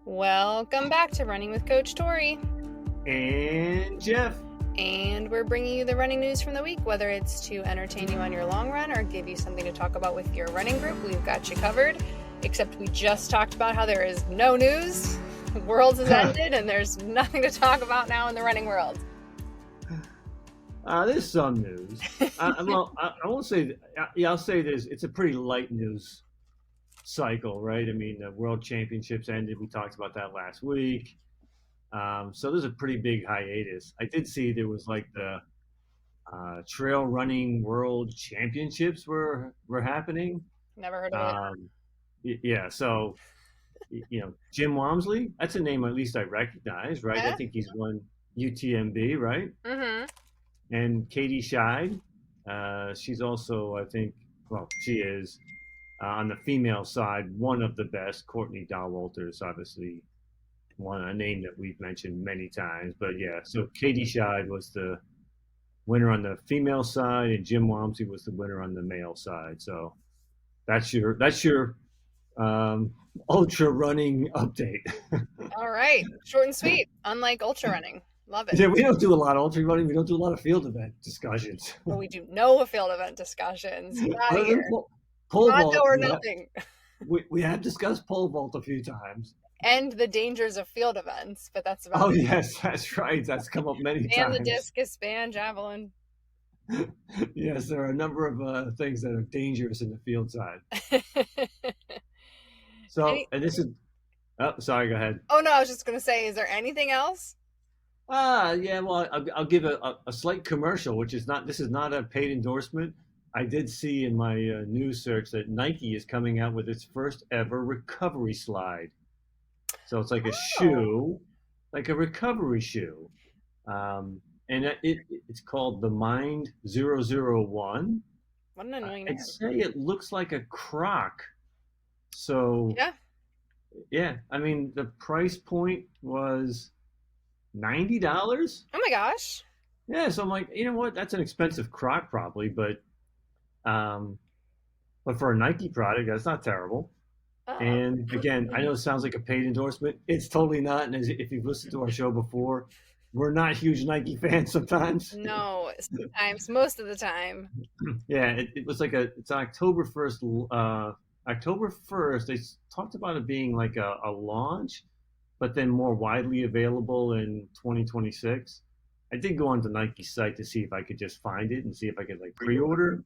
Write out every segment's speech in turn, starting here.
Welcome back to Running with Coach Tori. And Jeff. And we're bringing you the running news from the week, whether it's to entertain you on your long run or give you something to talk about with your running group. We've got you covered, except we just talked about how there is no news. The world has ended and there's nothing to talk about now in the running world. There's some news. I won't say. I'll say this. It's a pretty light news cycle, right? I mean, the World Championships ended. We talked about that last week. So there's a pretty big hiatus. I did see there was like the Trail Running World Championships were happening. Never heard of it. Yeah. So Jim Walmsley. That's a name at least I recognize, right? Yeah. I think he's won UTMB, right? Mm-hmm. And Katie Scheid. She's also, I think, she is on the female side, one of the best. Courtney Dauwalter is obviously a name that we've mentioned many times. But yeah, so Katie Scheid was the winner on the female side, and Jim Walmsley was the winner on the male side. So that's your ultra running update. All right. Short and sweet, unlike ultra running. Love it. Yeah, we don't do a lot of ultra running. We don't do a lot of field event discussions. Well, we do no field event discussions. Other than pole vault, or nothing. We have discussed pole vault a few times. And the dangers of field events, but that's about it. Oh, yes, that's right. That's come up many times. And the discus, ban, javelin. Yes, there are a number of things that are dangerous in the field side. And this is... Oh, sorry, go ahead. Oh, no, I was just going to say, is there anything else? Yeah, well, I'll give a slight commercial, this is not a paid endorsement. I did see in my news search that Nike is coming out with its first ever recovery slide. So it's like a shoe, like a recovery shoe. And it's called the Mind 001. What an annoying name. I'd say it looks like a Croc. So, yeah, I mean, the price point was $90. Oh my gosh. Yeah, so I'm like, you know what? That's an expensive Croc probably, but for a Nike product, that's not terrible. And again, I know it sounds like a paid endorsement. It's totally not. And if you've listened to our show before, we're not huge Nike fans sometimes. No, sometimes, most of the time. Yeah, it was like it's October 1st. October 1st, they talked about it being like a launch, but then more widely available in 2026. I did go on the Nike site to see if I could just find it and see if I could like pre-order.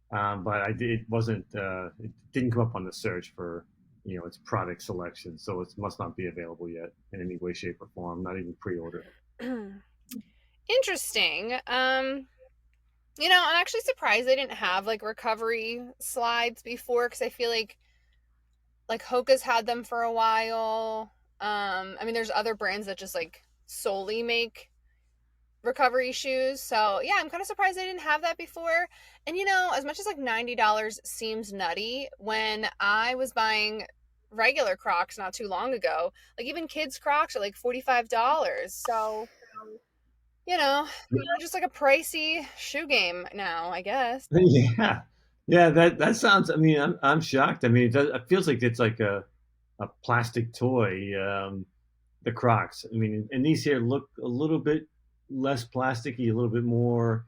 But it didn't come up on the search for, its product selection. So it must not be available yet in any way, shape, or form, not even pre-order. Interesting. I'm actually surprised they didn't have like recovery slides before, because I feel like Hoka's had them for a while. I mean, there's other brands that just like solely make recovery shoes. So yeah, I'm kind of surprised they didn't have that before. And as much as like $90 seems nutty, when I was buying regular Crocs not too long ago, like even kids Crocs are like $45. So just like a pricey shoe game now, I guess. Yeah, that sounds, I mean, I'm shocked. I mean, it feels like it's like a plastic toy, the Crocs. I mean, and these here look a little bit less plasticky, a little bit more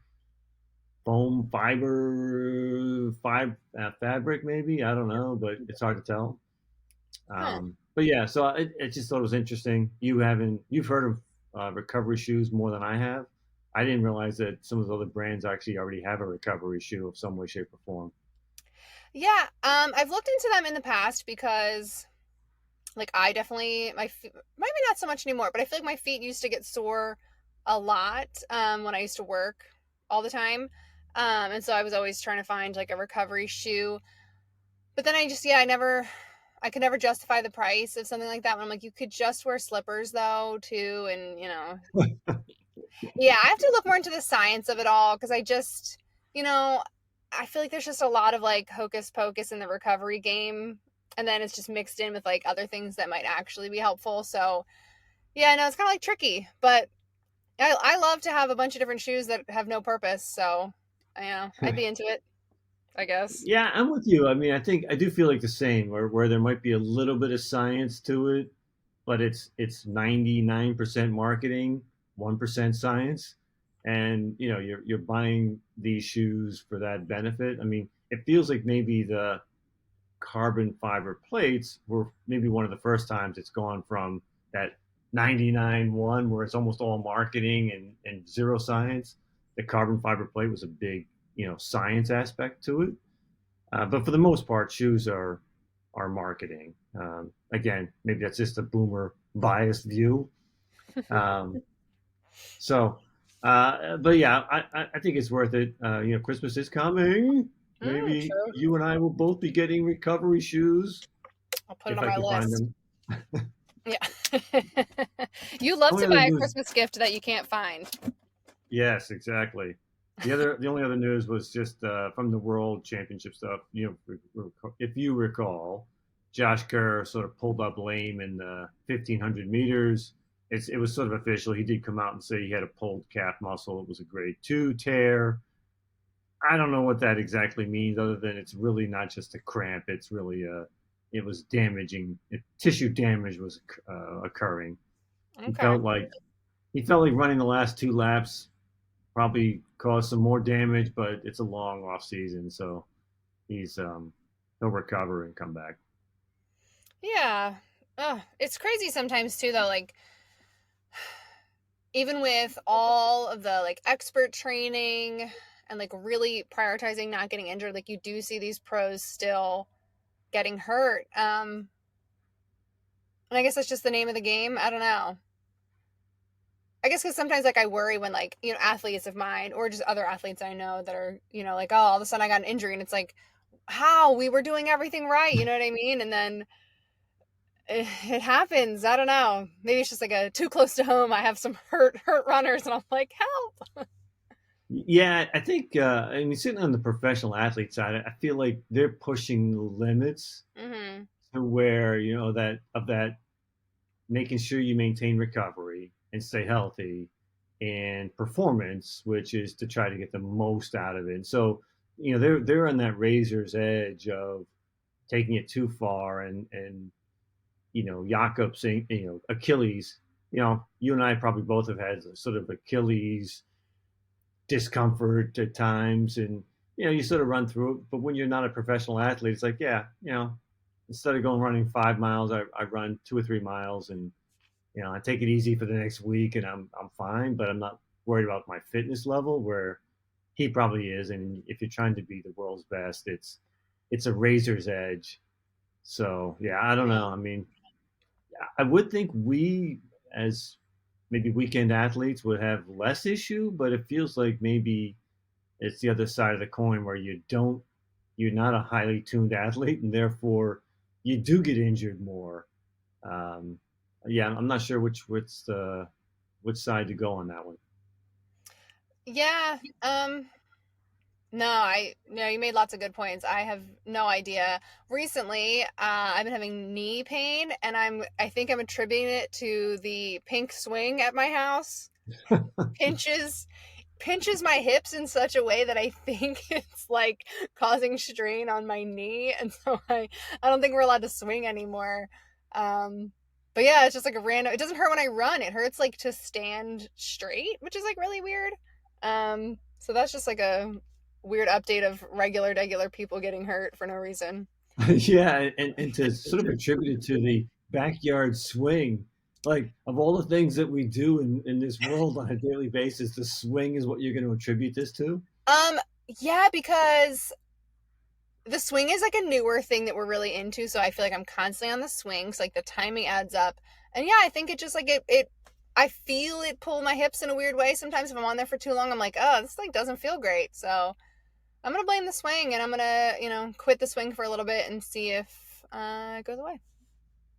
foam fabric maybe. I don't know, but it's hard to tell. But yeah, so I just thought it was interesting. You've heard of recovery shoes more than I have. I didn't realize that some of the other brands actually already have a recovery shoe of some way, shape, or form. Yeah, I've looked into them in the past because, like, I definitely maybe not so much anymore, but I feel like my feet used to get sore a lot when I used to work all the time, and so I was always trying to find like a recovery shoe. But then I could never justify the price of something like that. When I'm like, you could just wear slippers though too, and yeah, I have to look more into the science of it all, because I just, I feel like there's just a lot of like hocus pocus in the recovery game, and then it's just mixed in with like other things that might actually be helpful. So yeah, no, it's kind of like tricky, but I love to have a bunch of different shoes that have no purpose. So I'd be into it, I guess. Yeah, I'm with you. I mean, I do feel like the same, where there might be a little bit of science to it, but it's 99% marketing, 1% science. And you're buying these shoes for that benefit. I mean, it feels like maybe the carbon fiber plates were maybe one of the first times it's gone from that 99 where it's almost all marketing and zero science. The carbon fiber plate was a big science aspect to it, but for the most part shoes are marketing. Again, maybe that's just a boomer biased view. um, but yeah, I think it's worth it. Christmas is coming. Maybe True. you and I will both be getting recovery shoes I'll put it if on I my can find list. them. Yeah. You love Only to other buy a news. Christmas gift that you can't find. Yes, exactly. The only other news was just from the World Championship stuff. If you recall, Josh Kerr sort of pulled up lame in the 1500 meters. It was sort of official. He did come out and say he had a pulled calf muscle. It was a grade 2 tear. I don't know what that exactly means, other than it's really not just a cramp. It's really it was damaging. Tissue damage was occurring. He Okay. felt like he felt like running the last 2 laps probably caused some more damage, but it's a long off season, so he'll recover and come back. Yeah. It's crazy sometimes too though, like even with all of the like expert training and like really prioritizing not getting injured, like you do see these pros still getting hurt. And I guess that's just the name of the game. I don't know. I guess because sometimes like I worry when like, athletes of mine or just other athletes I know that are, like, oh, all of a sudden I got an injury and it's like, how we were doing everything right, you know what I mean? And then it happens. I don't know. Maybe it's just like a too close to home. I have some hurt runners and I'm like, help. Yeah, I think I mean sitting on the professional athlete side, I feel like they're pushing the limits Mm-hmm. to where that making sure you maintain recovery and stay healthy and performance, which is to try to get the most out of it. So, they're on that razor's edge of taking it too far and Jakob saying, Achilles, you and I probably both have had sort of Achilles discomfort at times and you sort of run through it. But when you're not a professional athlete, it's like, yeah, instead of going running 5 miles, I run 2 or 3 miles and I take it easy for the next week and I'm fine, but I'm not worried about my fitness level where he probably is. And if you're trying to be the world's best, it's a razor's edge. So yeah, I don't know. I mean, I would think we as maybe weekend athletes would have less issue, but it feels like maybe it's the other side of the coin where you're not a highly tuned athlete and therefore you do get injured more. Um, yeah, I'm not sure which side to go on that one. Yeah. No, you made lots of good points. I have no idea. Recently, I've been having knee pain, and I think I'm attributing it to the pink swing at my house. Pinches pinches my hips in such a way that I think it's like causing strain on my knee, and so I don't think we're allowed to swing anymore. But yeah, it's just like a random. It doesn't hurt when I run. It hurts like to stand straight, which is like really weird. So that's just like a weird update of regular people getting hurt for no reason. Yeah, and to sort of attribute it to the backyard swing, like of all the things that we do in this world on a daily basis, the swing is what you're going to attribute this to. Um, yeah, because the swing is like a newer thing that we're really into, so I feel like I'm constantly on the swing, so like the timing adds up. And yeah, I think it just like it I feel it pull my hips in a weird way. Sometimes if I'm on there for too long, I'm like, oh, this like doesn't feel great. So I'm gonna blame the swing and I'm gonna, quit the swing for a little bit and see if it goes away.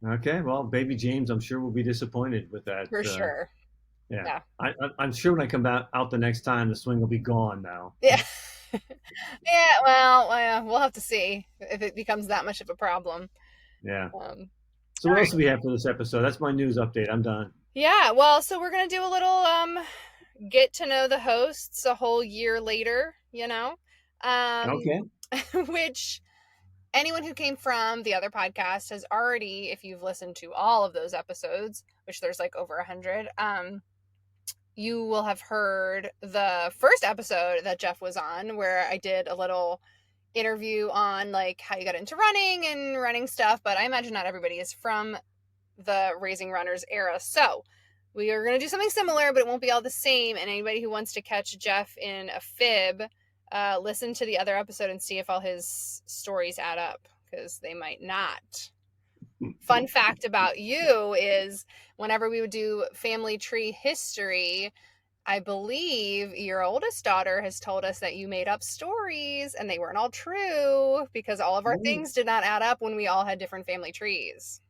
Okay, well, baby James, I'm sure will be disappointed with that. For sure. Yeah, Yeah. I'm sure when I come out the next time, the swing will be gone now. Yeah. Yeah, well, we'll have to see if it becomes that much of a problem. Yeah. Um, So all what else right. do we have for this episode? That's my news update. I'm done. Yeah, well, so we're gonna do a little get to know the hosts a whole year later, um, Okay. which anyone who came from the other podcast has already, if you've listened to all of those episodes, which there's like over 100, you will have heard the first episode that Jeff was on, where I did a little interview on like how you got into running and running stuff. But I imagine not everybody is from the Raising Runners era. So we are going to do something similar, but it won't be all the same. And anybody who wants to catch Jeff in a fib, listen to the other episode and see if all his stories add up, because they might not. Fun fact about you is whenever we would do family tree history, I believe your oldest daughter has told us that you made up stories and they weren't all true because all of our things did not add up when we all had different family trees.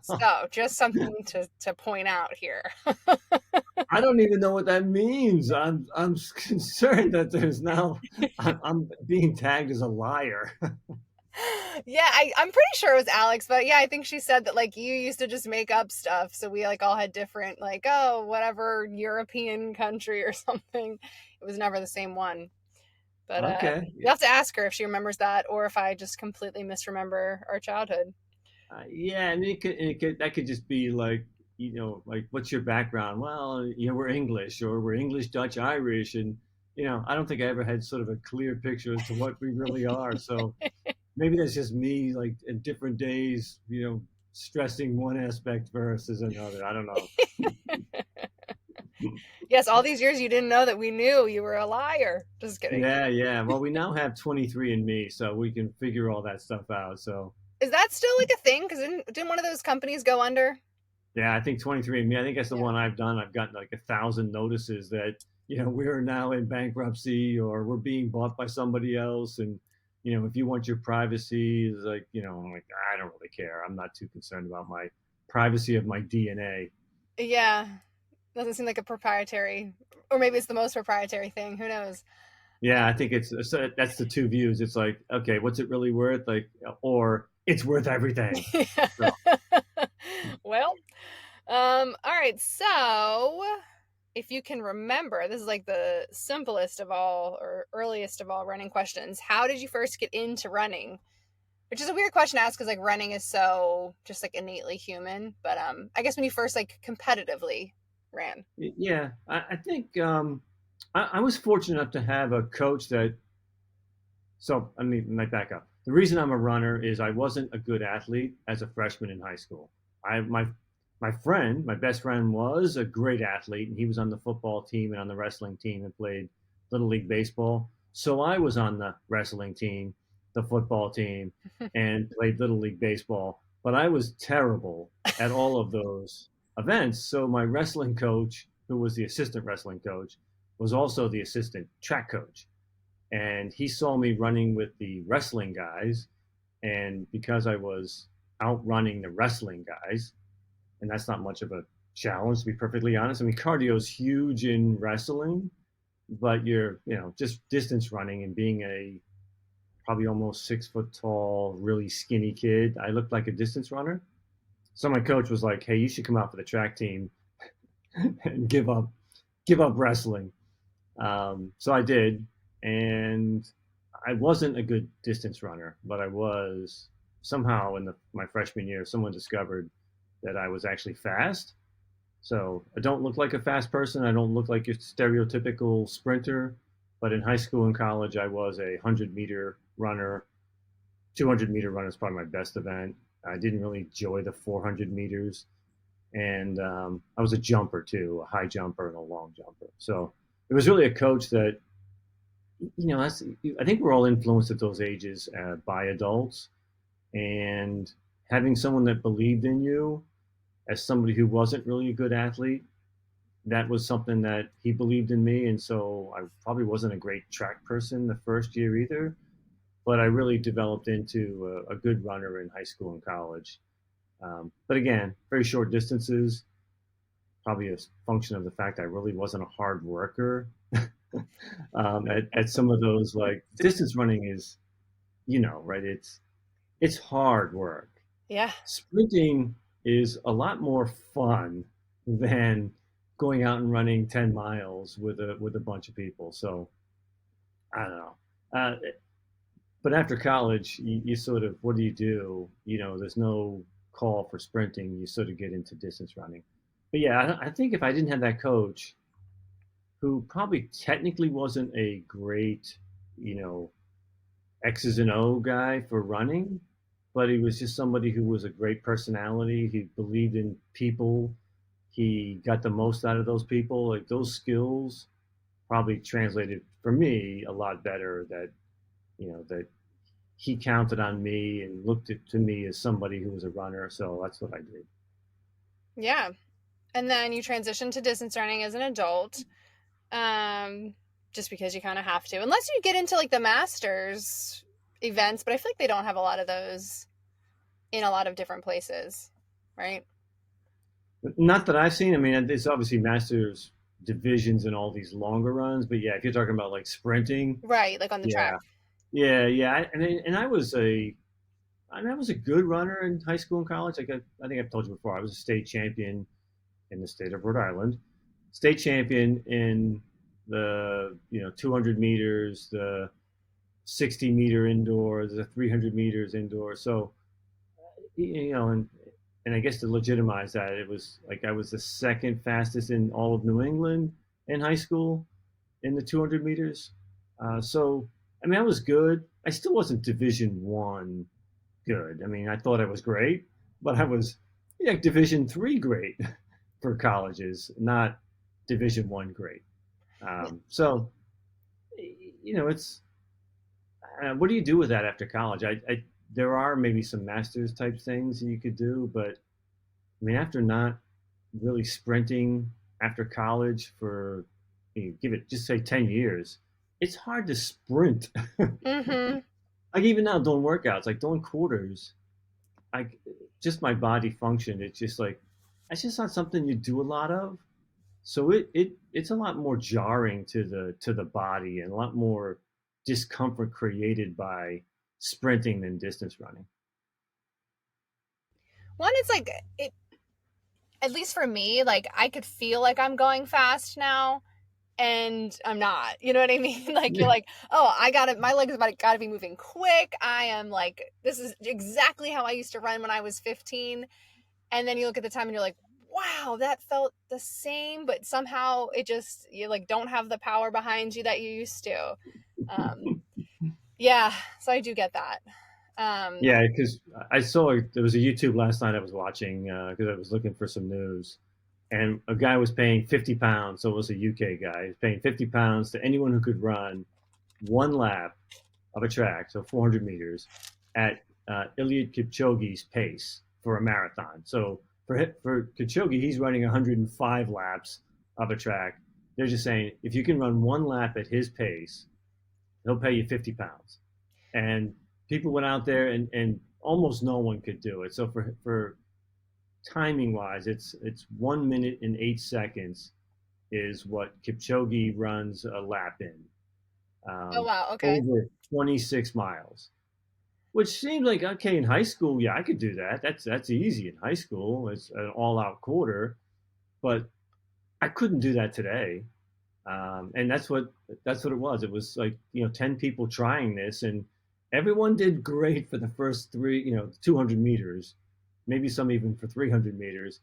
So just something to point out here. I don't even know what that means. I'm concerned that I'm being tagged as a liar. Yeah, I'm pretty sure it was Alex, but yeah, I think she said that like you used to just make up stuff, so we like all had different like, oh, whatever European country or something. It was never the same one. But Okay. you'll have to ask her if she remembers that or if I just completely misremember our childhood. Yeah, and that could just be like, like what's your background? Well, we're English, or we're English, Dutch, Irish, and I don't think I ever had sort of a clear picture as to what we really are. So maybe that's just me, like in different days, stressing one aspect versus another. I don't know. Yes, all these years you didn't know that we knew you were a liar. Just kidding. Yeah, yeah. Well, we now have 23andMe, so we can figure all that stuff out. So Is that still like a thing? Because didn't one of those companies go under? yeah, I think 23andMe, I think that's the Yeah. one I've done. I've gotten like 1,000 notices that, we are now in bankruptcy or we're being bought by somebody else. And, if you want your privacy, it's like, I'm like, I don't really care. I'm not too concerned about my privacy of my DNA. Yeah. Doesn't seem like a proprietary, or maybe it's the most proprietary thing. Who knows? Yeah, I think that's the two views. It's like, okay, what's it really worth? Like, or it's worth everything. So, Well, all right. So, if you can remember, this is like the simplest of all or earliest of all running questions. How did you first get into running? Which is a weird question to ask because like running is so just like innately human. But I guess when you first like competitively ran. yeah, I think I was fortunate enough to have a coach that. So I mean, let me back up. The reason I'm a runner is I wasn't a good athlete as a freshman in high school. My best friend was a great athlete, and he was on the football team and on the wrestling team and played little league baseball. So I was on the wrestling team, the football team, and played little league baseball. But I was terrible at all of those events. So my wrestling coach, who was the assistant wrestling coach, was also the assistant track coach, and he saw me running with the wrestling guys, and because I was outrunning the wrestling guys, and that's not much of a challenge, to be perfectly honest. I mean, cardio is huge in wrestling, but you're just distance running and being a probably almost 6 foot tall, really skinny kid, I looked like a distance runner. So my coach was like, hey, you should come out for the track team and give up wrestling. So I did, and I wasn't a good distance runner, but I was somehow in my freshman year. Someone discovered that I was actually fast. So I don't look like a fast person. I don't look like a stereotypical sprinter. But in high school and college, I was a 100-meter runner. 200-meter run is probably my best event. I didn't really enjoy the 400 meters. And I was a jumper too, a high jumper and a long jumper. So it was really a coach that, I think we're all influenced at those ages by adults. And having someone that believed in you as somebody who wasn't really a good athlete, that was something that he believed in me. And so I probably wasn't a great track person the first year either, but I really developed into a good runner in high school and college. But again, very short distances, probably a function of the fact I really wasn't a hard worker. At some of those, like distance running is, right? It's hard work. Yeah. Sprinting is a lot more fun than going out and running 10 miles with a bunch of people. So I don't know. But after college, you sort of, what do you do? You know, there's no call for sprinting. You sort of get into distance running. But yeah, I think if I didn't have that coach, who probably technically wasn't a great, you know, X's and O guy for running, but he was just somebody who was a great personality. He believed in people. He got the most out of those people. Like those skills probably translated for me a lot better. That that he counted on me and looked to me as somebody who was a runner. So that's what I did. Yeah. And then you transition to distance running as an adult. Um, just because you kind of have to, unless you get into like the masters events, but I feel like they don't have a lot of those in a lot of different places, right? Not that I've seen. I mean, there's obviously masters divisions and all these longer runs, but yeah, if you're talking about like sprinting, Right, like on the yeah, track. yeah. And I was a good runner in high school and college. Like I think I've told you before, I was a state champion in the state of Rhode Island, state champion in the 200 meters, the 60-meter indoors, the 300 meters indoor. So and I guess to legitimize that, it was like I was the second fastest in all of New England in high school in the 200 meters. So I mean, I was good. I still wasn't Division 1 good. I mean, I thought I was great, but I was Division 3 great for colleges, not Division 1 great. So it's what do you do with that after college? There are maybe some masters type things that you could do, but I mean, after not really sprinting after college for give it just say 10 years, it's hard to sprint. Mm-hmm. Like even now doing workouts, like doing quarters, I just my body function. It's just like it's just not something you do a lot of. So it's a lot more jarring to the body and a lot more discomfort created by sprinting than distance running. One, it's like it. At least for me, like I could feel like I'm going fast now, and I'm not. You know what I mean? Like you're Yeah. like, oh, I got it. My legs got to be moving quick. I am like, this is exactly how I used to run when I was 15. And then you look at the time and you're like, wow, that felt the same, but somehow it just you like don't have the power behind you that you used to. Um, yeah, so I do get that. Um, Yeah, because I saw there was a YouTube last night I was watching because I was looking for some news, and a guy was paying £50, so it was a UK guy. He was paying £50 to anyone who could run one lap of a track, so 400 meters, at Eliud Kipchoge's pace for a marathon. So for Kipchoge, he's running 105 laps of a track. They're just saying if you can run one lap at his pace, he'll pay you £50. And people went out there and almost no one could do it. So for timing wise, it's 1 minute and 8 seconds is what Kipchoge runs a lap in oh um, wow, okay. over 26 miles, which seems like okay in high school. Yeah, I could do that. That's easy in high school. It's an all out quarter, but I couldn't do that today. And that's what it was. It was like 10 people trying this, and everyone did great for the first 200 meters, maybe some even for 300 meters.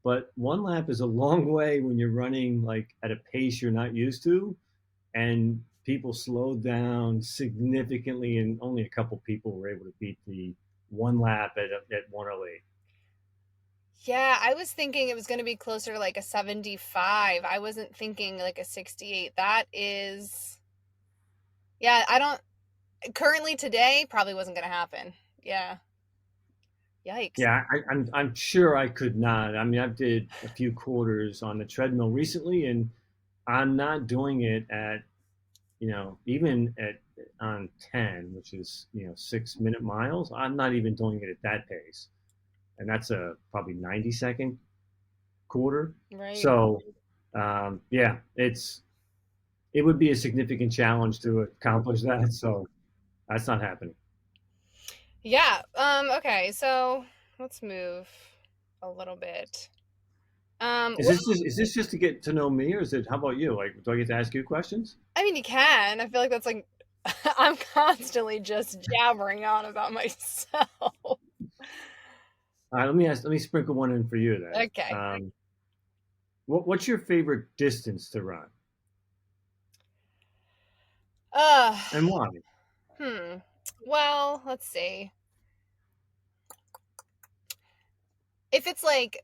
But one lap is a long way when you're running like at a pace you're not used to, and people slowed down significantly, and only a couple people were able to beat the one lap at 108. Yeah, I was thinking it was going to be closer to like a 75. I wasn't thinking like a 68. That is, yeah, I don't, currently today probably wasn't going to happen. Yeah. Yikes. Yeah, I'm sure I could not. I mean, I did a few quarters on the treadmill recently, and I'm not doing it at even at on 10, which is 6-minute miles. I'm not even doing it at that pace, and that's a probably 90-second quarter. Right. So yeah, it would be a significant challenge to accomplish that. So that's not happening. Yeah. Okay. So let's move a little bit. What, Is this just to get to know me, or is it? How about you? Like, do I get to ask you questions? I mean, you can. I feel like that's like I'm constantly just jabbering on about myself. All right, let me sprinkle one in for you then. Okay. What's your favorite distance to run, Uh, and why? hmm. Well, let's see. If it's like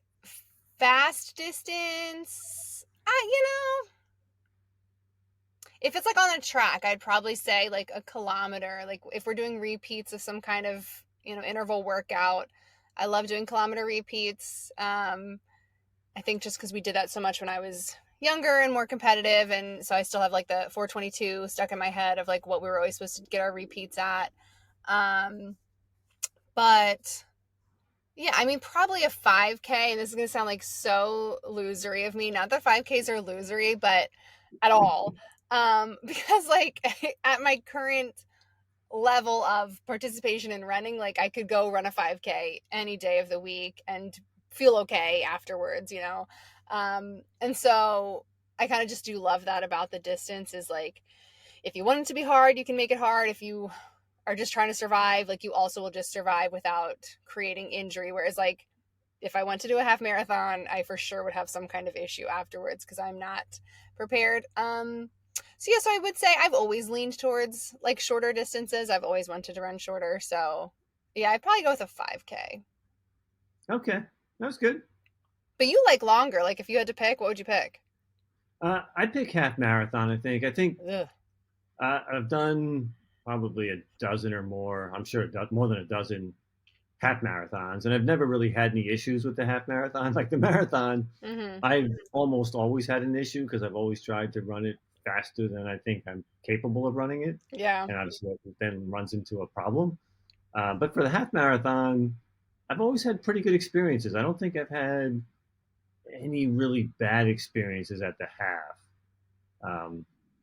fast distance, if it's like on a track, I'd probably say like a kilometer. Like if we're doing repeats of some kind of, interval workout, I love doing kilometer repeats. I think just because we did that so much when I was younger and more competitive. And so I still have like the 422 stuck in my head of like what we were always supposed to get our repeats at. Um, but yeah, I mean, probably a 5K. And this is going to sound like so losery of me. Not that 5Ks are losery, but at all. Because like at my current level of participation in running, like I could go run a 5K any day of the week and feel okay afterwards, and so I kind of just do love that about the distance is like if you want it to be hard, you can make it hard. If you are just trying to survive, like you also will just survive without creating injury, whereas like if I went to do a half marathon, I for sure would have some kind of issue afterwards because I'm not prepared. So yeah, so I would say I've always leaned towards like shorter distances. I've always wanted to run shorter. So yeah, I'd probably go with a 5K. Okay, that's good. But you like longer. Like if you had to pick, what would you pick? I pick half marathon. I think Ugh. I've done probably a dozen or more. I'm sure more than a dozen half marathons, and I've never really had any issues with the half marathon. Like the marathon, Mm-hmm. I've almost always had an issue because I've always tried to run it faster than I think I'm capable of running it, Yeah. and obviously it then runs into a problem. But for the half marathon, I've always had pretty good experiences. I don't think I've had any really bad experiences at the half.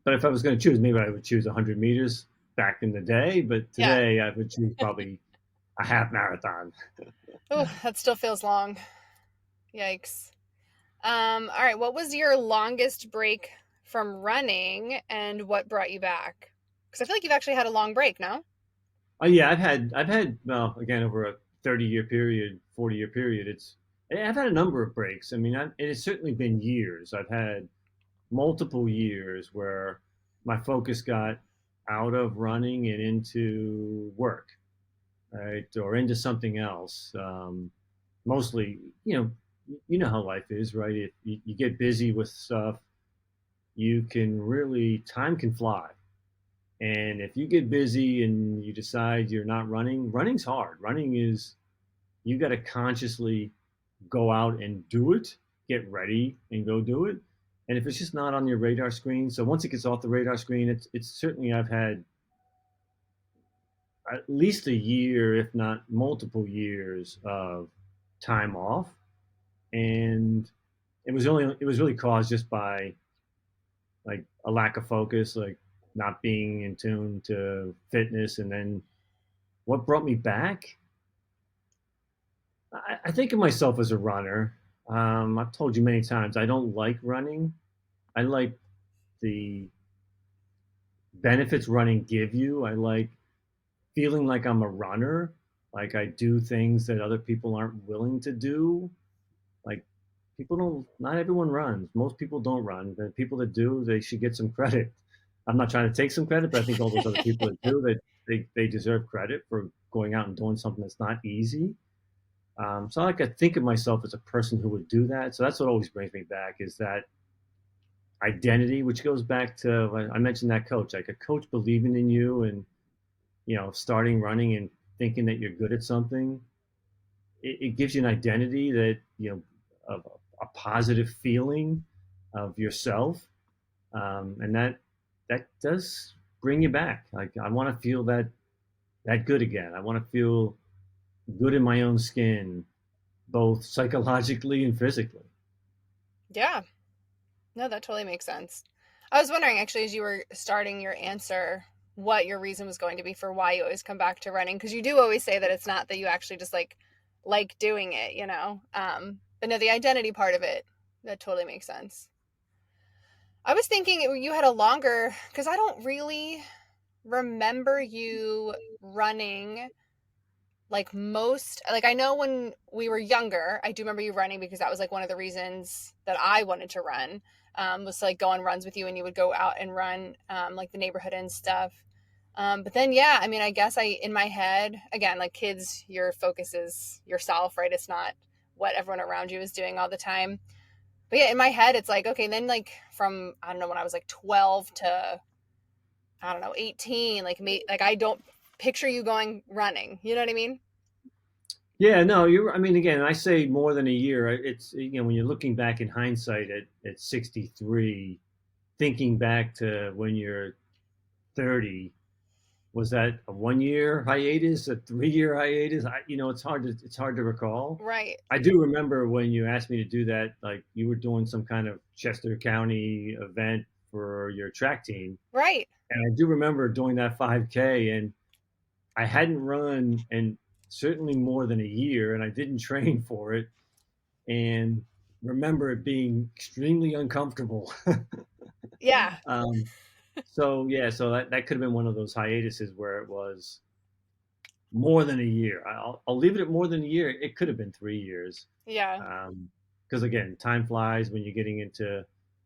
But if I was going to choose, maybe I would choose 100 meters back in the day. But Yeah. today, I would choose probably a half marathon. Oh, that still feels long. Yikes. All right. What was your longest break from running and what brought you back? Because I feel like you've actually had a long break, no? Oh yeah, I've had well again over a 30-year period, 40-year period. I've had a number of breaks. I mean, it has certainly been years. I've had multiple years where my focus got out of running and into work, right, or into something else. Mostly, you know how life is, right? If you get busy with stuff, you can really time can fly. And if you get busy and you decide you're not running, running's hard. Running is you got to consciously go out and do it, get ready and go do it. And if it's just not on your radar screen, so once it gets off the radar screen, it's certainly I've had at least a year, if not multiple years of time off, and it was really caused just by like a lack of focus, like not being in tune to fitness, and then what brought me back? I think of myself as a runner. I've told you many times I don't like running. I like the benefits running give you. I like feeling like I'm a runner, like I do things that other people aren't willing to do. Like people don't, not everyone runs. Most people don't run. The people that do, they should get some credit. I'm not trying to take some credit, but I think all those other people that do that they deserve credit for going out and doing something that's not easy. So I like to think of myself as a person who would do that. So that's what always brings me back is that identity, which goes back to I mentioned that coach, like a coach believing in you and starting running and thinking that you're good at something. It gives you an identity that of a positive feeling of yourself, and that does bring you back. Like I want to feel that good again. I want to feel good in my own skin, both psychologically and physically. Yeah. No, that totally makes sense. I was wondering actually as you were starting your answer what your reason was going to be for why you always come back to running because you do always say that it's not that you actually just like doing it. But no, the identity part of it that totally makes sense. I was thinking you had a longer because I don't really remember you running like most, like I know when we were younger, I do remember you running because that was like one of the reasons that I wanted to run, was to like go on runs with you and you would go out and run, like the neighborhood and stuff. But then, yeah, I mean, I guess in my head, again, like kids, your focus is yourself, right? It's not what everyone around you is doing all the time. But yeah, in my head, it's like, okay, then like from, I don't know, when I was like 12 to, I don't know, 18, like me, like I don't picture you going running. You know what I mean? Yeah, no, you're. I mean, again, I say more than a year. It's when you're looking back in hindsight at 63, thinking back to when you're 30, was that a 1 year hiatus, a 3 year hiatus? It's hard to recall. Right. I do remember when you asked me to do that, like you were doing some kind of Chester County event for your track team, Right. and I do remember doing that 5K, and I hadn't run in certainly more than a year, and I didn't train for it, and remember it being extremely uncomfortable. Yeah. So yeah, so that could have been one of those hiatuses where it was more than a year. I'll leave it at more than a year. It could have been 3 years, Yeah. because again, time flies when you're getting into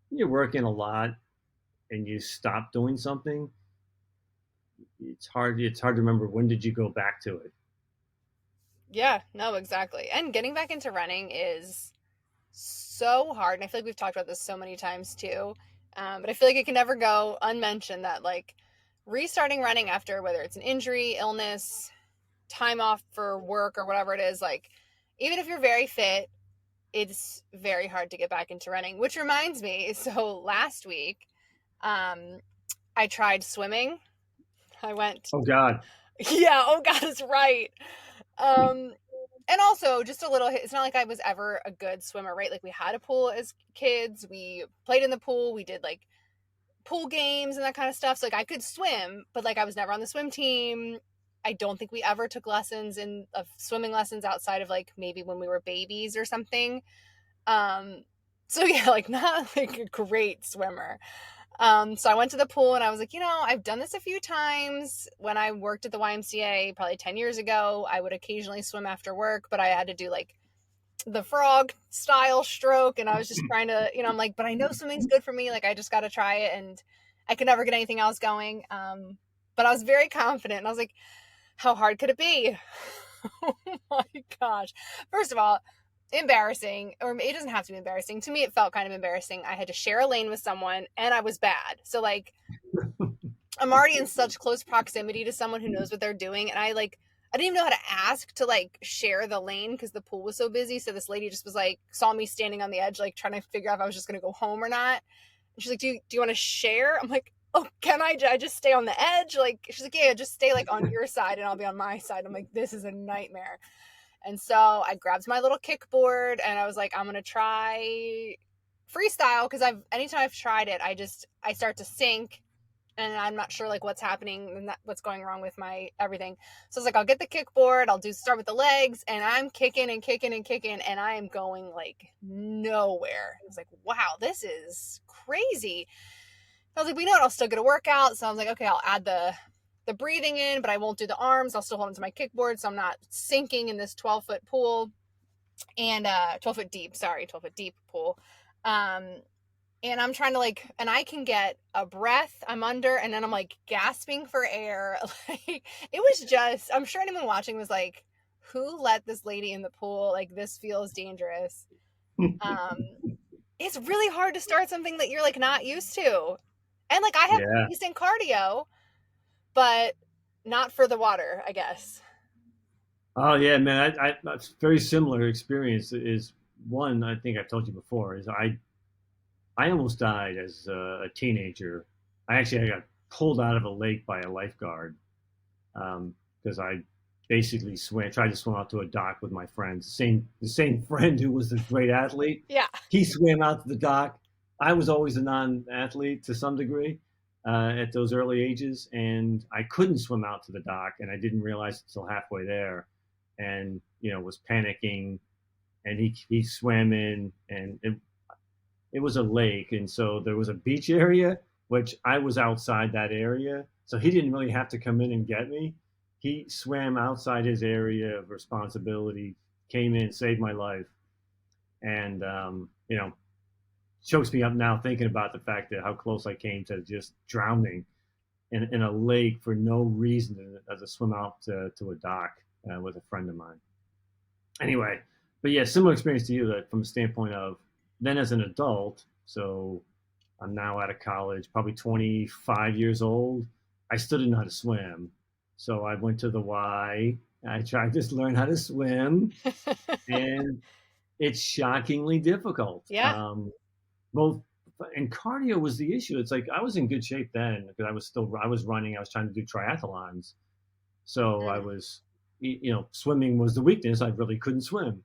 when you're working a lot and you stop doing something. It's hard to remember when did you go back to it. Yeah. No, exactly. And getting back into running is so hard. And I feel like we've talked about this so many times too. But I feel like it can never go unmentioned that like restarting running after whether it's an injury, illness, time off for work or whatever it is, like even if you're very fit, it's very hard to get back into running. Which reminds me, so last week, um, I tried swimming. I went, Oh God. yeah, oh God, it's right. Um, and also just a little, it's not like I was ever a good swimmer, right? Like we had a pool as kids, we played in the pool, we did like pool games and that kind of stuff. So like I could swim, but like I was never on the swim team. I don't think we ever took lessons in of swimming lessons outside of like maybe when we were babies or something. Um, so yeah, like not like a great swimmer. So I went to the pool and I was like, I've done this a few times when I worked at the YMCA probably 10 years ago. I would occasionally swim after work, but I had to do like the frog style stroke. And I was just trying to, I'm like, but I know swimming's good for me. Like, I just got to try it. And I could never get anything else going. But I was very confident. And I was like, how hard could it be? Oh my gosh. First of all, embarrassing, or it doesn't have to be embarrassing. To me, it felt kind of embarrassing. I had to share a lane with someone and I was bad. So, like, I'm already in such close proximity to someone who knows what they're doing. And I didn't even know how to ask to like share the lane because the pool was so busy. So this lady just was like, saw me standing on the edge, like trying to figure out if I was just going to go home or not. And she's like, do you want to share? I'm like, oh, can I just stay on the edge? Like, she's like, yeah, just stay like on your side and I'll be on my side. I'm like, this is a nightmare. And so I grabbed my little kickboard and I was like, I'm going to try freestyle because anytime I've tried it, I start to sink and I'm not sure like what's happening and what's going wrong with my everything. So I was like, I'll get the kickboard, I'll start with the legs, and I'm kicking and kicking and kicking, and I am going like nowhere. I was like, wow, this is crazy. I was like, I'll still get a workout. So I was like, okay, I'll add the breathing in, but I won't do the arms. I'll still hold onto my kickboard, so I'm not sinking in this 12-foot pool and 12-foot deep. Sorry, 12-foot deep pool. And I'm trying to like, and I can get a breath. I'm under, and then I'm like gasping for air. Like it was just, I'm sure anyone watching was like, who let this lady in the pool? Like this feels dangerous. Um, it's really hard to start something that you're like not used to. And like I have Yeah. decent cardio, but not for the water, I guess. Oh yeah, man. That's very similar experience. Is one I think I've told you before. Is I almost died as a teenager. I got pulled out of a lake by a lifeguard because I basically tried to swim out to a dock with my friends. The same friend who was the great athlete. Yeah. He swam out to the dock. I was always a non-athlete to some degree at those early ages, and I couldn't swim out to the dock, and I didn't realize until halfway there, and was panicking, and he swam in, and it was a lake, and so there was a beach area, which I was outside that area. So he didn't really have to come in and get me. He swam outside his area of responsibility, came in, saved my life, and chokes me up now thinking about the fact that how close I came to just drowning in a lake for no reason as a swim out to a dock with a friend of mine. Anyway, but yeah, similar experience to you that from the standpoint of then as an adult, so I'm now out of college, probably 25 years old. I still didn't know how to swim. So I went to the Y. I tried to learn how to swim, and it's shockingly difficult. Yeah. Both and cardio was the issue. It's like I was in good shape then because I was running. I was trying to do triathlons, so I Mm. was swimming was the weakness. I really couldn't swim,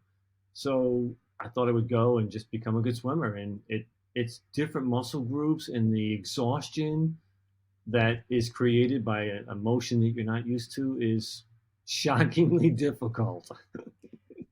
so I thought I would go and just become a good swimmer. And it's different muscle groups and the exhaustion that is created by a motion that you're not used to is shockingly difficult.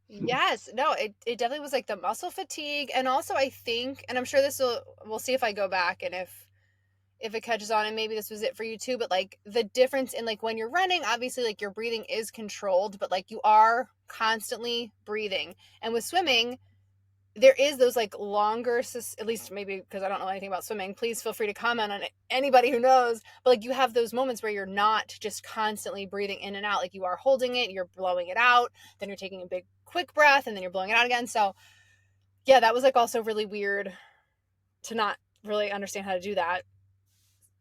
Yes, no, it definitely was like the muscle fatigue, and also I think, and I'm sure this will, we'll see if I go back and if it catches on, and maybe this was it for you too, but like the difference in like when you're running, obviously like your breathing is controlled, but like you are constantly breathing. And with swimming, there is those like longer, at least maybe because I don't know anything about swimming, please feel free to comment on it, anybody who knows, but like you have those moments where you're not just constantly breathing in and out, like you are holding it, you're blowing it out, then you're taking a big quick breath, and then you're blowing it out again. So yeah, that was like also really weird to not really understand how to do that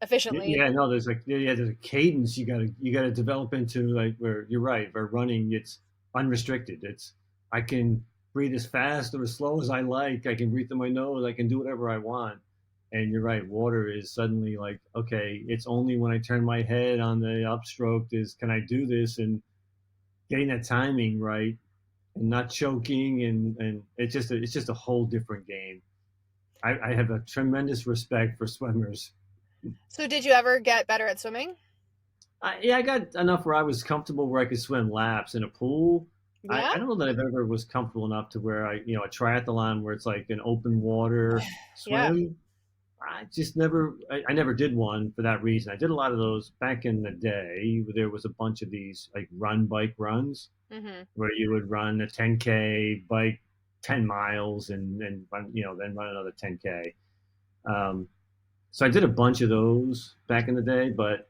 efficiently. Yeah, no, there's a cadence you gotta develop into, like, where you're right, where running it's unrestricted. It's I can breathe as fast or as slow as I like. I can breathe through my nose. I can do whatever I want. And you're right, water is suddenly like, okay, it's only when I turn my head on the upstroke is can I do this, and getting that timing right and not choking, and it's just a whole different game. I have a tremendous respect for swimmers. So did you ever get better at swimming? Yeah, I got enough where I was comfortable where I could swim laps in a pool. Yeah. I don't know that I've ever was comfortable enough to where a triathlon where it's like an open water Yeah. swim. I never did one for that reason. I did a lot of those back in the day. There was a bunch of these like run bike runs Hmm. where you would run a 10K bike 10 miles and run, then run another 10K. Um, so I did a bunch of those back in the day, but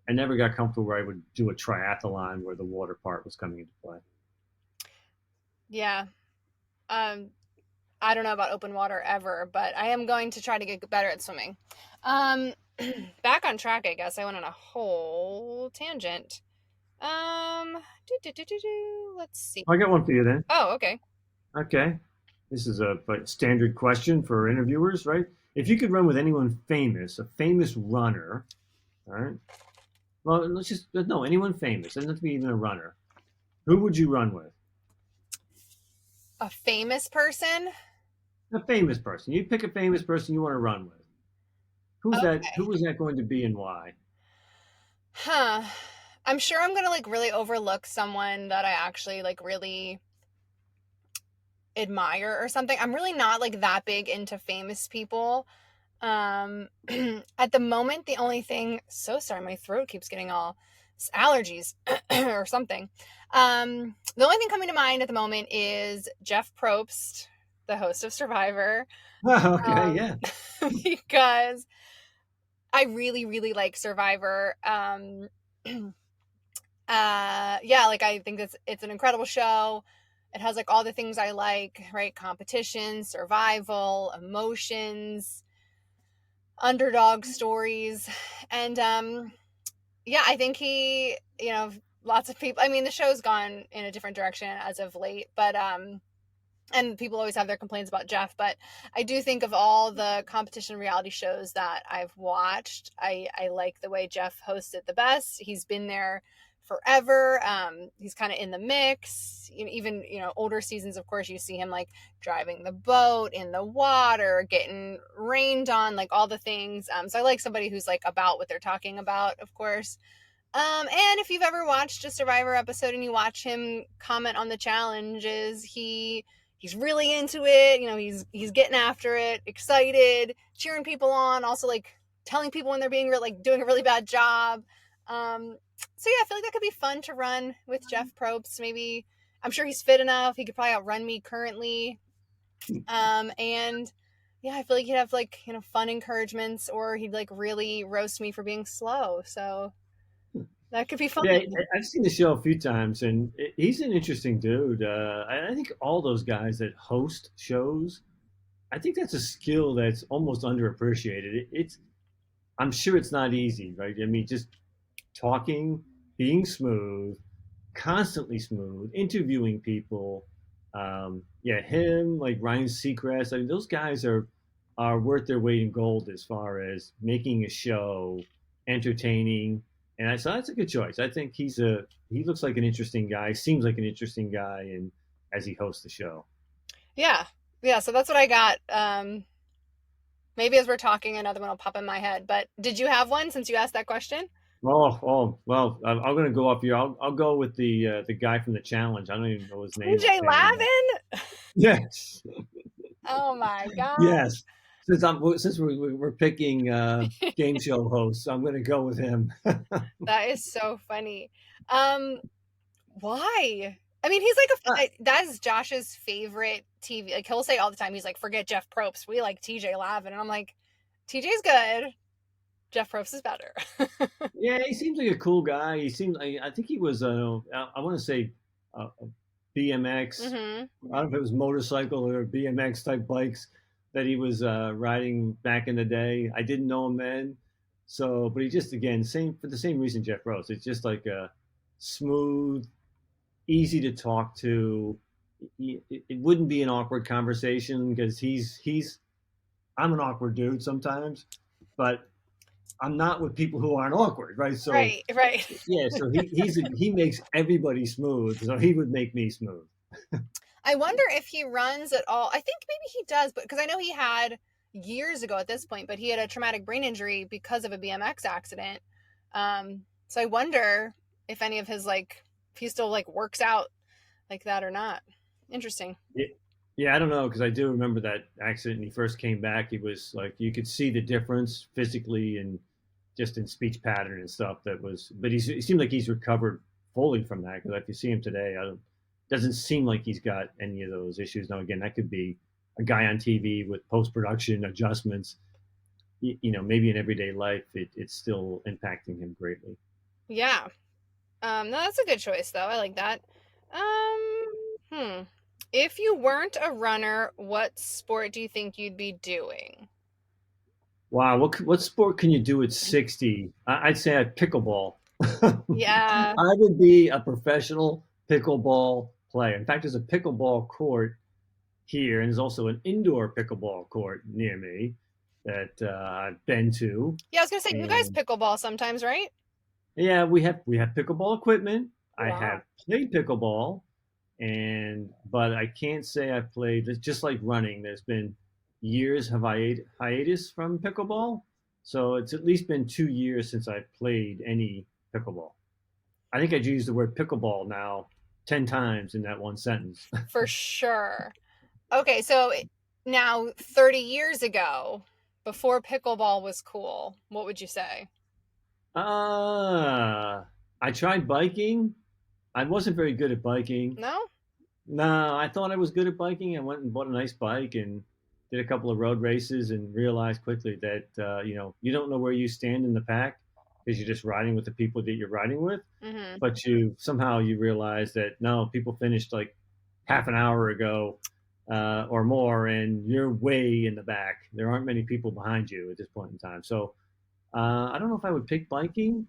I never got comfortable where I would do a triathlon where the water part was coming into play. Yeah. Um, I don't know about open water ever, but I am going to try to get better at swimming. Um, back on track, I guess. I went on a whole tangent. Um, let's see. I got one for you then. Oh, okay. Okay. This is a standard question for interviewers, right? If you could run with anyone famous, a famous runner, all right? Well, let's just, no, anyone famous. Doesn't have to be even a runner. Who would you run with? A famous person? A famous person. You pick a famous person you want to run with. Who's that? Okay. Who is that going to be and why? Huh. I'm sure I'm gonna like really overlook someone that I actually like really admire or something. I'm really not like that big into famous people. Um, at the moment, the only thing, so sorry, my throat keeps getting all allergies or something. The only thing coming to mind at the moment is Jeff Probst, the host of Survivor, Okay, um, yeah. because I really, really like Survivor. Yeah, like I think it's an incredible show. It has like all the things I like, right? Competition, survival, emotions, underdog stories. And yeah, I think he, lots of people, I mean, the show's gone in a different direction as of late, but and people always have their complaints about Jeff, but I do think of all the competition reality shows that I've watched, I like the way Jeff hosts it the best. He's been there forever. He's kind of in the mix. Even older seasons, of course, you see him like driving the boat in the water, getting rained on, like all the things. So I like somebody who's like about what they're talking about, of course. And if you've ever watched a Survivor episode and you watch him comment on the challenges, he's really into it. He's getting after it, excited, cheering people on, also like telling people when they're being like doing a really bad job. So yeah, I feel like that could be fun to run with Jeff Probst. Maybe I'm sure he's fit enough. He could probably outrun me currently. And yeah, I feel like he'd have like, fun encouragements, or he'd like really roast me for being slow. So that could be fun. Yeah, I've seen the show a few times, and he's an interesting dude. I think all those guys that host shows, I think that's a skill that's almost underappreciated. I'm sure it's not easy, right? I mean, just talking, being smooth, constantly smooth, interviewing people. Yeah, him, like Ryan Seacrest. I mean, those guys are worth their weight in gold as far as making a show entertaining. And so that's a good choice. I think he looks like an interesting guy. Seems like an interesting guy, and as he hosts the show. Yeah. Yeah. So that's what I got. Maybe as we're talking, another one will pop in my head. But did you have one since you asked that question? Well, I'm going to go off here. I'll go with the guy from the challenge. I don't even know his name TJ offhand. Lavin? Yes, Oh my God. yes. Since we're picking game show hosts, I'm going to go with him. That is so funny. Why? I mean, he's like that is Josh's favorite TV. Like he'll say all the time, he's like, forget Jeff Probst. We like TJ Lavin. And I'm like, TJ's good. Jeff Probst is better. Yeah, he seems like a cool guy. He seems like, I think he was I want to say BMX. Mm-hmm. I don't know if it was motorcycle or BMX type bikes that he was riding back in the day. I didn't know him then, so but he just again same for the same reason Jeff Rose. It's just like a smooth, easy to talk to. It wouldn't be an awkward conversation because he's I'm an awkward dude sometimes, but I'm not with people who aren't awkward, right? So Right. yeah, so he makes everybody smooth, so he would make me smooth. I wonder if he runs at all. I think maybe he does, but because I know he had years ago at this point, but he had a traumatic brain injury because of a BMX accident. So I wonder if any of his if he still works out like that or not. Interesting. Yeah, I don't know because I do remember that accident. When he first came back, he was like you could see the difference physically and just in speech pattern and stuff. That was, but he seemed like he's recovered fully from that. Because if you see him today, doesn't seem like he's got any of those issues. Now, again, that could be a guy on TV with post production adjustments. Maybe in everyday life, it's still impacting him greatly. Yeah. No, that's a good choice though. I like that. If you weren't a runner, what sport do you think you'd be doing? Wow, what sport can you do at 60? I'd say I'd pickleball. Yeah. I would be a professional pickleball player. In fact, there's a pickleball court here, and there's also an indoor pickleball court near me that I've been to. Yeah, I was gonna say you guys And pickleball sometimes, right? yeah, we have pickleball equipment. I Wow. have played pickleball, but I can't say I've played. It's just like running. There's been years of hiatus from pickleball, so it's at least been 2 years since I've played any pickleball. I think I'd use the word pickleball now 10 times in that one sentence. For sure. Okay, so now 30 years ago, before pickleball was cool, what would you say? Uh, I tried biking. I wasn't very good at biking. No? No, I thought I was good at biking. I went and bought a nice bike and did a couple of road races and realized quickly that you don't know where you stand in the pack because you're just riding with the people that you're riding with. Mm-hmm. But you realize that no, people finished like half an hour ago or more, and you're way in the back. There aren't many people behind you at this point in time. So I don't know if I would pick biking.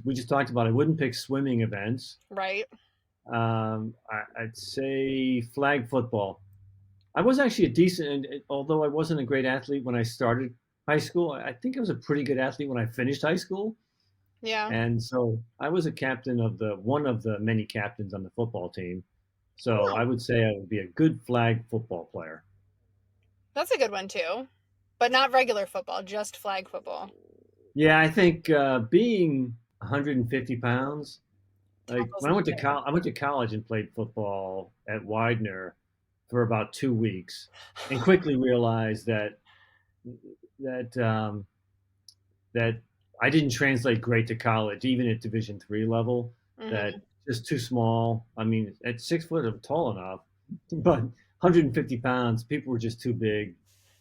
We just talked about I wouldn't pick swimming events. Right. I'd say flag football. I was actually a decent, although I wasn't a great athlete when I started high school. I think I was a pretty good athlete when I finished high school, Yeah. and so I was a captain of the one of the many captains on the football team. So Oh, I would say I would be a good flag football player. that's a good one too. But not regular football, just flag football. Yeah, I think being 150 pounds, like Tackles when me. I went to college and played football at Widener for about 2 weeks, and quickly realized that that that I didn't translate great to college, even at Division III level. That Hmm. just too small. I mean, at 6 foot, I'm tall enough, but 150 pounds, people were just too big.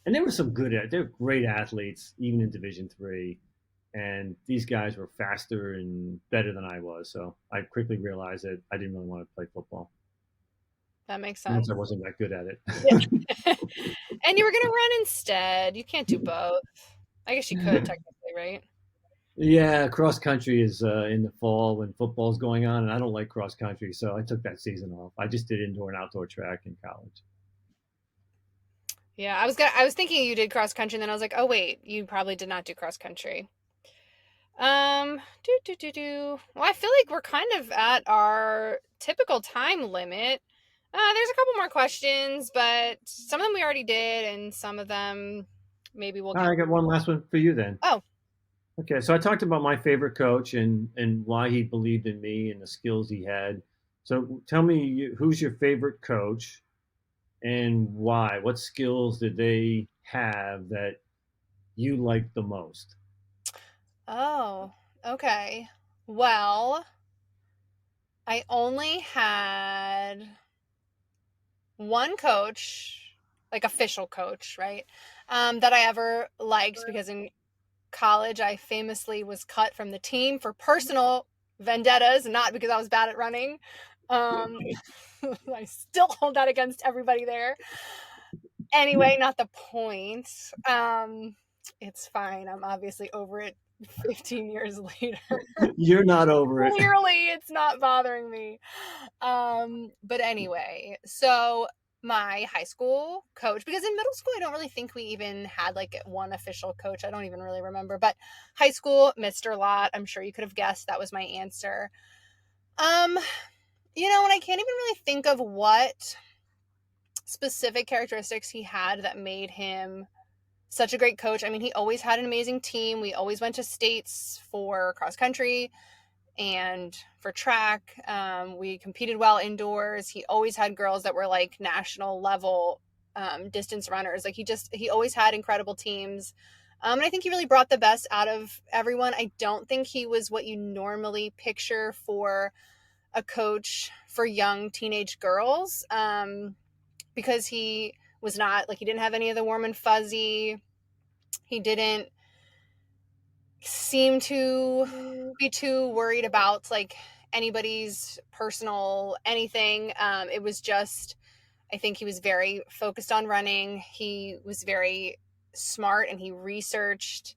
And there were some they were great athletes, even in Division III. And these guys were faster and better than I was. So I quickly realized that I didn't really want to play football That makes once sense. I wasn't that good at it. Yeah. And you were gonna run instead. You can't do both. I guess you could technically, right? Yeah, cross country is in the fall when football's going on, and I don't like cross country, so I took that season off. I just did indoor and outdoor track in college. Yeah, I was thinking you did cross country, and then I was like, oh wait, you probably did not do cross country. Do do do do. Well, I feel like we're kind of at our typical time limit. There's a couple more questions, but some of them we already did, and some of them maybe we'll All get. right, I got one last one for you then. Oh, Okay, so I talked about my favorite coach and why he believed in me and the skills he had. So tell me, who's your favorite coach and why? What skills did they have that you liked the most? oh, okay. Well, I only had one coach, like official coach, right? That I ever liked because in college I famously was cut from the team for personal vendettas, not because I was bad at running. Um, I still hold that against everybody there. Anyway, not the point. It's fine. I'm obviously over it 15 years later. You're not over it. Clearly, it's not bothering me. But anyway, so my high school coach, because in middle school I don't really think we even had like one official coach. I don't even really remember. But high school, Mr. Lott, I'm sure you could have guessed that was my answer. Um, and I can't even really think of what specific characteristics he had that made him such a great coach. I mean, he always had an amazing team. We always went to states for cross country and for track. We competed well indoors. He always had girls that were like national level distance runners. Like he always had incredible teams. And I think he really brought the best out of everyone. I don't think he was what you normally picture for a coach for young teenage girls, because he was not like, he didn't have any of the warm and fuzzy. He didn't seem to be too worried about like anybody's personal anything. It was just, I think he was very focused on running. He was very smart and he researched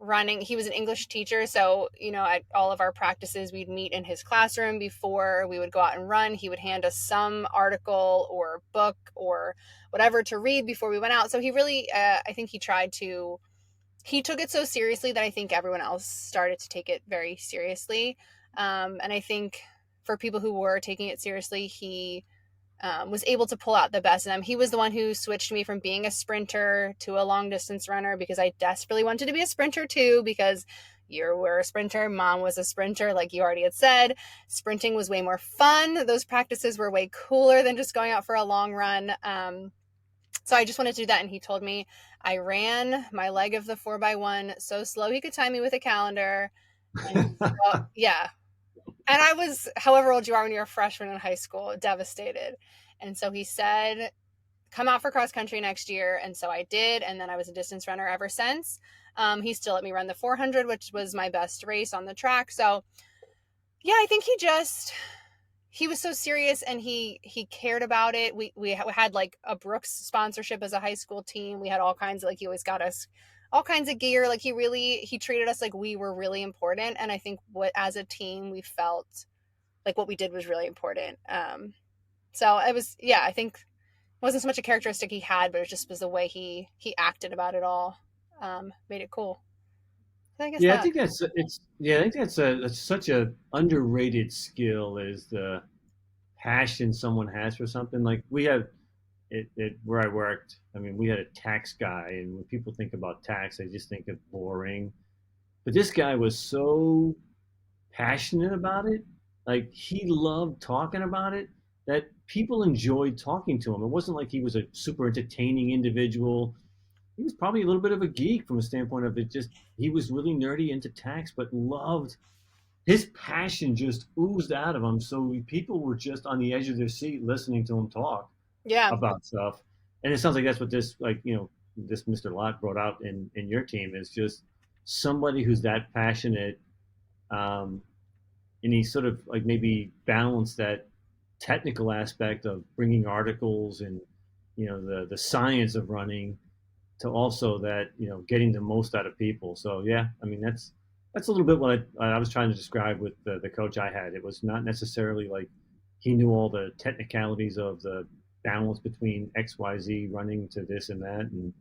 running. He was an English teacher, so at all of our practices we'd meet in his classroom before we would go out and run. He would hand us some article or book or whatever to read before we went out. So he really, I think he took it so seriously that I think everyone else started to take it very seriously. And I think for people who were taking it seriously, he was able to pull out the best in them. He was the one who switched me from being a sprinter to a long distance runner because I desperately wanted to be a sprinter too, because you were a sprinter, mom was a sprinter, like you already had said. Sprinting was way more fun. Those practices were way cooler than just going out for a long run. So I just wanted to do that. And he told me I ran my leg of the 4x1 so slow he could time me with a calendar. And so, yeah. And I was, however old you are when you're a freshman in high school, devastated. And so he said, come out for cross country next year. And so I did. And then I was a distance runner ever since. He still let me run the 400, which was my best race on the track. So yeah, I think he was so serious and he cared about it. We had like a Brooks sponsorship as a high school team. We had all kinds of, like, he always got us all kinds of gear. Like he treated us like we were really important. And I think as a team we felt like what we did was really important. So it was, yeah, I think it wasn't so much a characteristic he had, but it just was the way he acted about it all. Made it cool. So I guess Yeah, I that. think that's it's. Yeah, I think that's such a underrated skill is the passion someone has for something. Like we have it where I worked. I mean, we had a tax guy, and when people think about tax, they just think of boring. But this guy was so passionate about it. Like he loved talking about it that people enjoyed talking to him. It wasn't like he was a super entertaining individual. he was probably a little bit of a geek from a standpoint of it. Just he was really nerdy into tax, but loved his passion just oozed out of him. So people were just on the edge of their seat listening to him talk Yeah. about stuff. And it sounds like that's what this, like, this Mr. Lott brought out in your team is just somebody who's that passionate. Um, and he sort of like maybe balanced that technical aspect of bringing articles and, the science of running to also that, getting the most out of people. So yeah, I mean, that's a little bit what I was trying to describe with the coach I had. It was not necessarily like he knew all the technicalities of the balance between XYZ running to this and that. And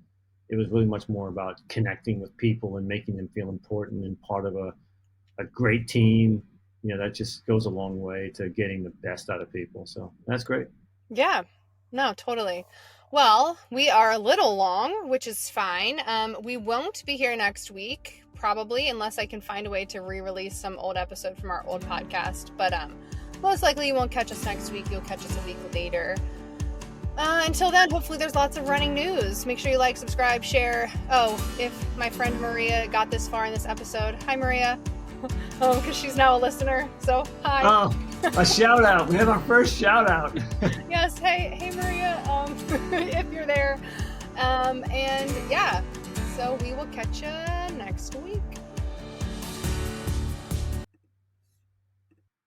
it was really much more about connecting with people and making them feel important and part of a great team. That just goes a long way to getting the best out of people. So that's great. Yeah, no, totally. Well, we are a little long, which is fine. We won't be here next week, probably, unless I can find a way to re-release some old episode from our old podcast. But most likely you won't catch us next week. You'll catch us a week later. Until then, hopefully there's lots of running news. Make sure you like, subscribe, share. Oh, if my friend Maria got this far in this episode, hi Maria, because she's now a listener. So hi. Oh, a shout out. We have our first shout out. Yes. Hey Maria, if you're there. And yeah, so we will catch you next week.